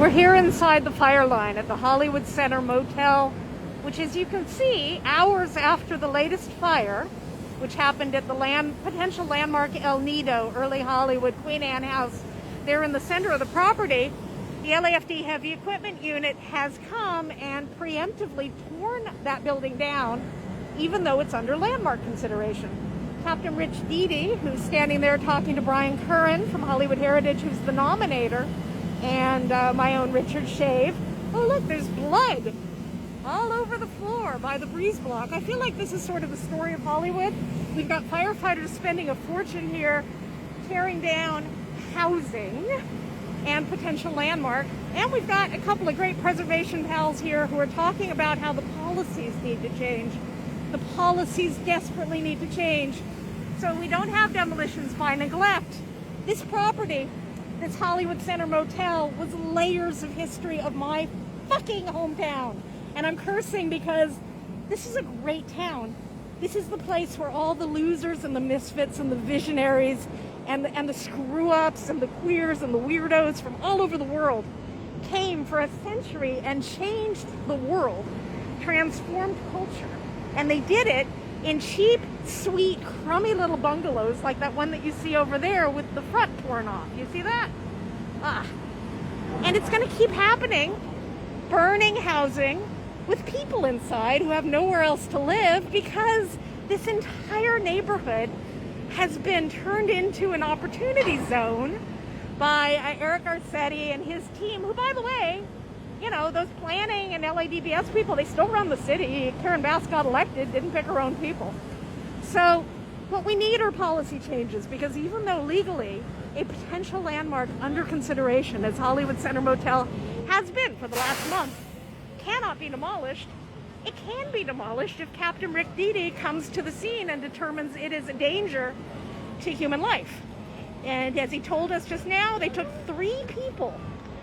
We're here inside the fire line at the Hollywood Center Motel, which, as you can see, hours after the latest fire, which happened at the potential landmark El Nido, early Hollywood, Queen Anne House, there in the center of the property, the LAFD Heavy Equipment Unit has come and preemptively torn that building down, even though it's under landmark consideration. Captain Rich Deedy, who's standing there talking to Brian Curran from Hollywood Heritage, who's the nominator, and my own Richard Shave. Oh, look, there's blood all over the floor by the breeze block. I feel like this is sort of the story of Hollywood. We've got firefighters spending a fortune here, tearing down housing and potential landmark. And we've got a couple of great preservation pals here who are talking about how the policies need to change. The policies desperately need to change. So we don't have demolitions by neglect. This property, this Hollywood Center Motel, was layers of history of my fucking hometown. And I'm cursing because this is a great town. This is the place where all the losers and the misfits and the visionaries and the screw-ups and the queers and the weirdos from all over the world came for a century and changed the world, transformed culture. And they did it in cheap, sweet, crummy little bungalows like that one that you see over there with the front torn off. You see that? And it's going to keep happening. Burning housing with people inside who have nowhere else to live because this entire neighborhood has been turned into an opportunity zone by Eric Garcetti and his team, who, by the way, you know, those planning and LADBS people, they still run the city. Karen Bass got elected, didn't pick her own people. So what we need are policy changes, because even though legally a potential landmark under consideration, as Hollywood Center Motel has been for the last month, cannot be demolished, it can be demolished if Captain Rick Deedy comes to the scene and determines it is a danger to human life. And as he told us just now, they took 3 people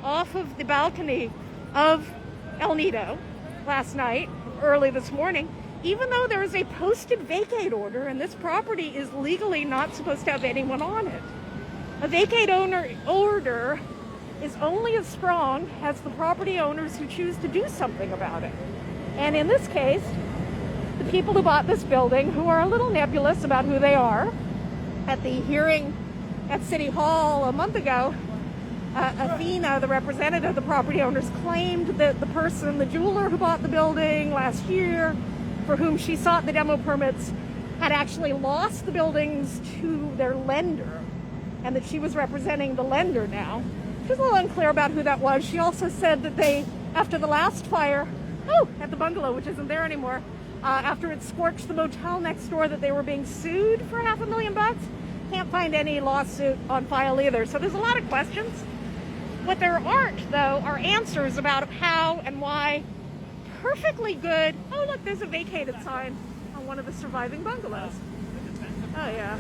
off of the balcony of El Nido last night, early this morning, even though there is a posted vacate order and this property is legally not supposed to have anyone on it. A vacate order is only as strong as the property owners who choose to do something about it. And in this case, the people who bought this building, who are a little nebulous about who they are, at the hearing at City Hall a month ago, Athena, the representative of the property owners, claimed that the person, the jeweler who bought the building last year, for whom she sought the demo permits, had actually lost the buildings to their lender, and that she was representing the lender now. She was a little unclear about who that was. She also said that they, after the last fire, at the bungalow, which isn't there anymore, after it scorched the motel next door, that they were being sued for $500,000. Can't find any lawsuit on file either. So there's a lot of questions. What there aren't, though, are answers about how and why perfectly good... Oh, look, there's a vacated sign on one of the surviving bungalows. Oh, yeah.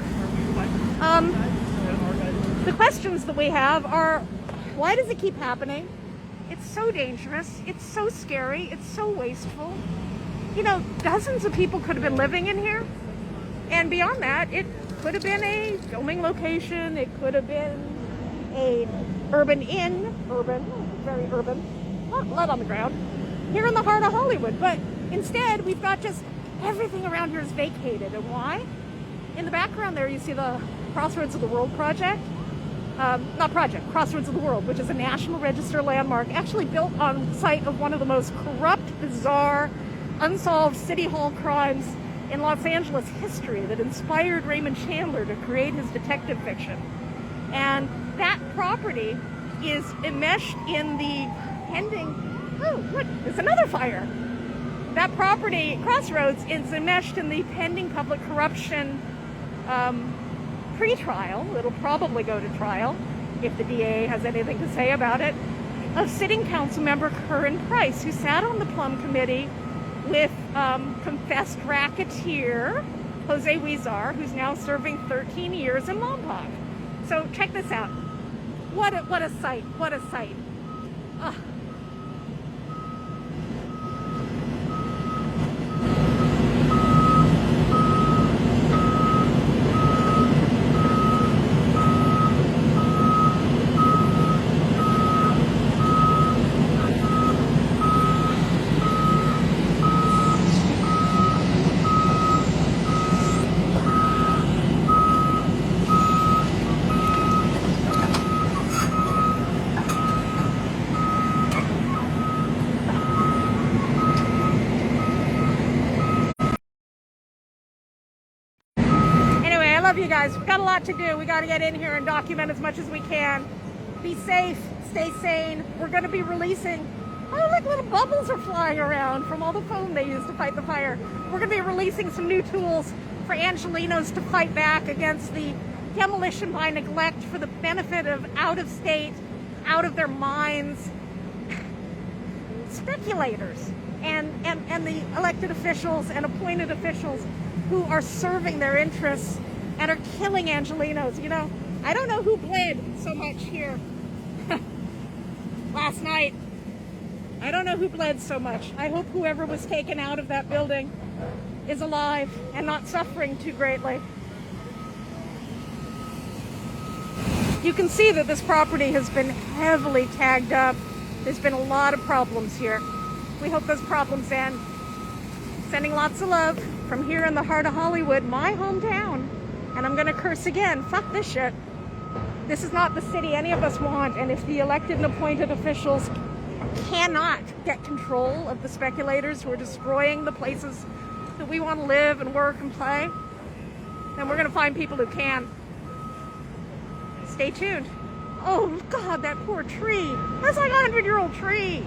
The questions that we have are, why does it keep happening? It's so dangerous. It's so scary. It's so wasteful. You know, dozens of people could have been living in here. And beyond that, it could have been a filming location. It could have been a urban inn. Urban, very urban. Blood on the ground. Here in the heart of Hollywood. But instead, we've got just everything around here is vacated. And why? In the background there, you see the Crossroads of the World project. Crossroads of the World, which is a National Register landmark, actually built on site of one of the most corrupt, bizarre, unsolved city hall crimes in Los Angeles history that inspired Raymond Chandler to create his detective fiction. And that property is enmeshed in the pending... Oh, look, there's another fire. That property, Crossroads, is enmeshed in the pending public corruption pre-trial. It'll probably go to trial if the DA has anything to say about it, of sitting council member Curran Price, who sat on the Plum Committee with confessed racketeer Jose Huizar, who's now serving 13 years in Lompoc. So check this out. What a sight. What a sight. love you guys. We got a lot to do. We got to get in here and document as much as we can. Be safe, stay sane. We're going to be releasing, oh, look, little bubbles are flying around from all the foam they used to fight the fire. We're going to be releasing some new tools for Angelenos to fight back against the demolition by neglect for the benefit of out-of-state, out of their minds speculators and the elected officials and appointed officials who are serving their interests and are killing Angelenos. You know, I don't know who bled so much here last night. I don't know who bled so much. I hope whoever was taken out of that building is alive and not suffering too greatly. You can see that this property has been heavily tagged up. There's been a lot of problems here. We hope those problems end. Sending lots of love from here in the heart of Hollywood, my hometown. And I'm gonna curse again. Fuck this shit. This is not the city any of us want. And if the elected and appointed officials cannot get control of the speculators who are destroying the places that we want to live and work and play, then we're gonna find people who can. Stay tuned. Oh God, that poor tree. That's like a 100-year-old tree.